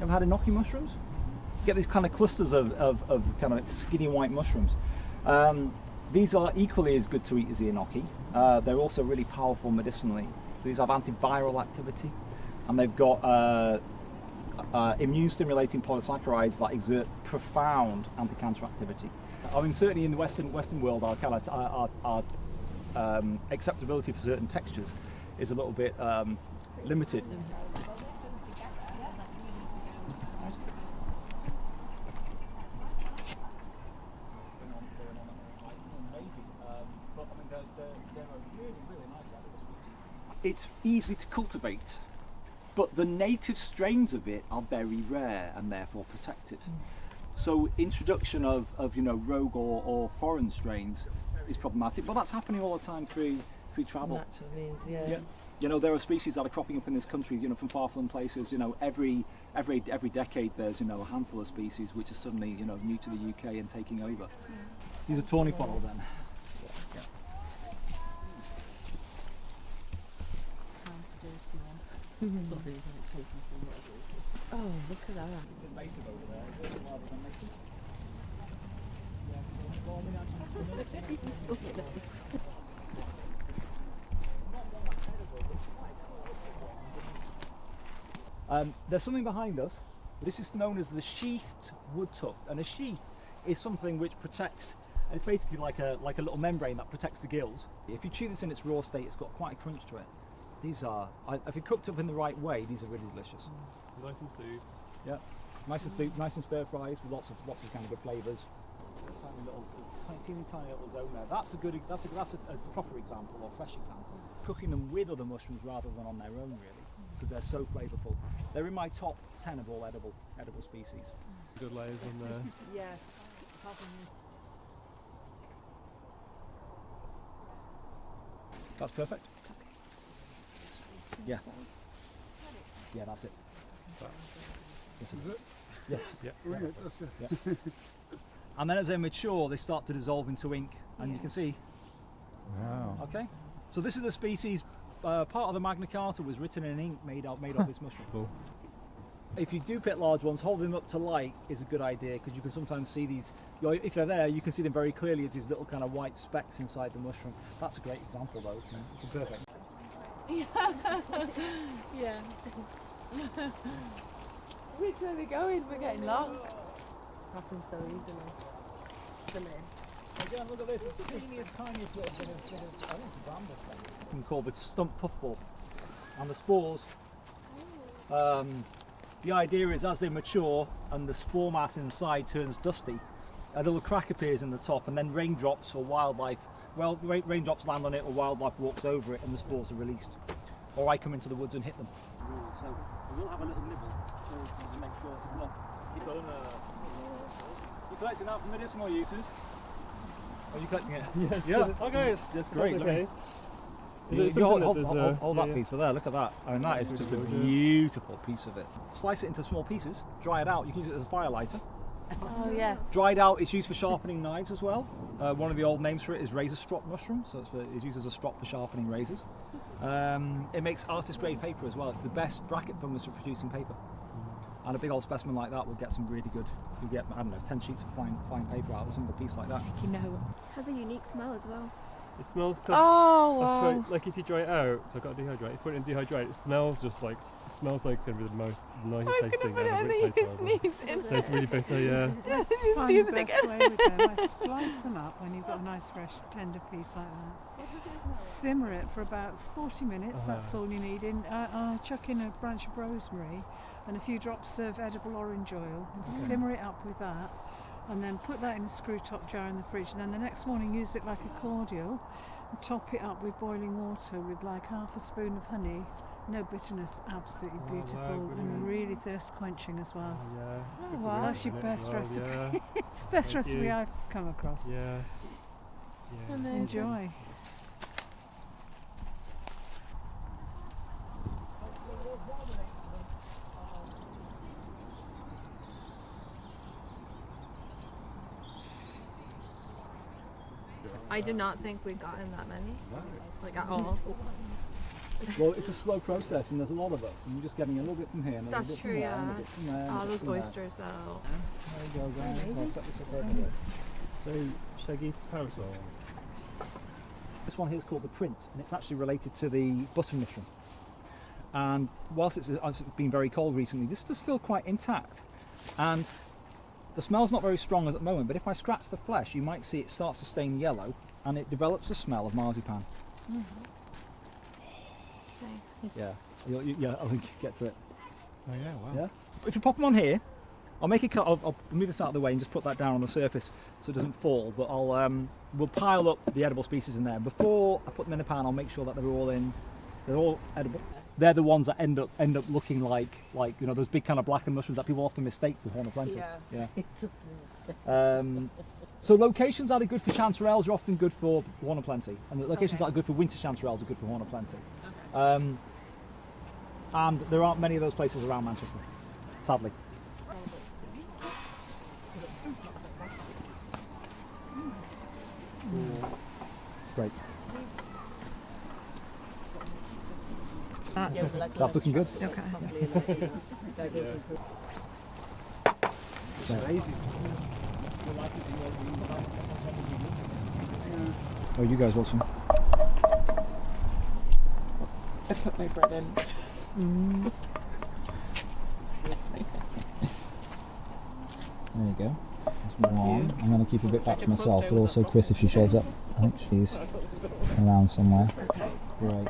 Ever had enoki mushrooms? You get these kind of clusters of kind of skinny white mushrooms. These are equally as good to eat as the enoki. They're also really powerful medicinally. So these have antiviral activity, and they've got immune-stimulating polysaccharides that exert profound anti-cancer activity. I mean, certainly in the Western world, our acceptability for certain textures is a little bit limited. It's easy to cultivate, but the native strains of it are very rare and therefore protected. So introduction of rogue or foreign strains is problematic, but that's happening all the time through travel. Natural means, yeah. You know, there are species that are cropping up in this country, from far-flung places. Every decade there's a handful of species which are suddenly new to the UK and taking over. These are tawny funnels then. Yeah. Oh, look at that. It's invasive over there, rather than native. There's something behind us. This is known as the sheathed wood tuft, and a sheath is something which protects. It's basically like a little membrane that protects the gills. If you chew this in its raw state, it's got quite a crunch to it. These are, if they're cooked up in the right way, these are really delicious. Nice and soup. Yeah, nice and soup, nice and stir fries with lots of kind of good flavours. Teeny tiny little zone there. That's a proper example or fresh example. Cooking them with other mushrooms rather than on their own, really, because they're so flavourful. They're in my top 10 of all edible species. Good layers on there. Yeah. That's perfect. Yeah. Yeah, that's it. Yes, Is it? Yes. Yeah. Right. Yeah. And then as they mature, they start to dissolve into ink, and you can see. Wow. Okay. So this is a species. Part of the Magna Carta was written in ink made of this mushroom. Cool. If you do pick large ones, holding them up to light is a good idea, because you can sometimes see these. If they're there, you can see them very clearly as these little kind of white specks inside the mushroom. That's a great example, though. It's a perfect. Yeah. Which way are we going? We're getting lost. Happens so easily. Again, look at this. It's the tiniest little bit of I think it's a bramble thing. You can call this stump puffball. And the spores, the idea is as they mature and the spore mass inside turns dusty, a little crack appears in the top, and then raindrops or wildlife, raindrops land on it or wildlife walks over it and the spores are released. Or I come into the woods and hit them. So we will have a little nibble to make sure it's not. You're collecting that for medicinal uses? Are you collecting it? Yes. Yeah. Okay, that's great. Okay. Hold that piece for there. Look at that. I mean, that is just a beautiful piece of it. Slice it into small pieces, dry it out. You can use it as a fire lighter. Oh yeah. Dried out, it's used for sharpening knives as well. One of the old names for it is razor strop mushroom, so it's used as a strop for sharpening razors. It makes artist grade paper as well. It's the best bracket fungus for producing paper. And a big old specimen like that would get some really good. You get, I don't know, 10 sheets of fine paper out of a single piece like that. You know. Has a unique smell as well. It smells Oh wow. like if you dry it out, so I've got to dehydrate. If you put it in dehydrate, it smells like going to be the most nicest tasting thing ever. It tastes really bitter, yeah. Find the best way with them. I slice them up when you've got a nice fresh tender piece like that. Simmer it for about 40 minutes, that's all you need. I chuck in a branch of rosemary and a few drops of edible orange oil and simmer it up with that, and then put that in a screw top jar in the fridge, and then the next morning use it like a cordial and top it up with boiling water with like half a spoon of honey. No bitterness, absolutely beautiful, wow, and really thirst quenching as well. Yeah. Wow. That's your best recipe. Yeah. Best recipe I've come across. Yeah. Amazing. Enjoy. I did not think we'd gotten that many, like at all. Well, it's a slow process, and there's a lot of us, and you're just getting a little bit from here, and a little That's bit from true, there, and a yeah. bit from there, and a Oh, bit those from there. oysters though. There you go, guys. I'll set this up over there. So, shaggy parasol. This one here is called the Prince, and it's actually related to the button mushroom. And whilst it's been very cold recently, this does feel quite intact. And the smell's not very strong at the moment, but if I scratch the flesh, you might see it starts to stain yellow, and it develops a smell of marzipan. Yeah, yeah, I'll get to it. Oh yeah, wow. Yeah. If you pop them on here, I'll make a cut. I'll move this out of the way and just put that down on the surface so it doesn't fall. But we'll pile up the edible species in there. Before I put them in the pan, I'll make sure that they're all edible. They're the ones that end up looking like those big kind of blackened mushrooms that people often mistake for horn of plenty. Yeah. So locations that are good for chanterelles are often good for horn of plenty, and the locations that are good for winter chanterelles are good for horn of plenty. And there aren't many of those places around Manchester, sadly. Great. That's looking good. Okay. It's amazing. Oh, you guys want some? I put my bread in. There you go. That's one. I'm going to keep a bit back for myself, but also Chris if she shows up. I think she's around somewhere. Great.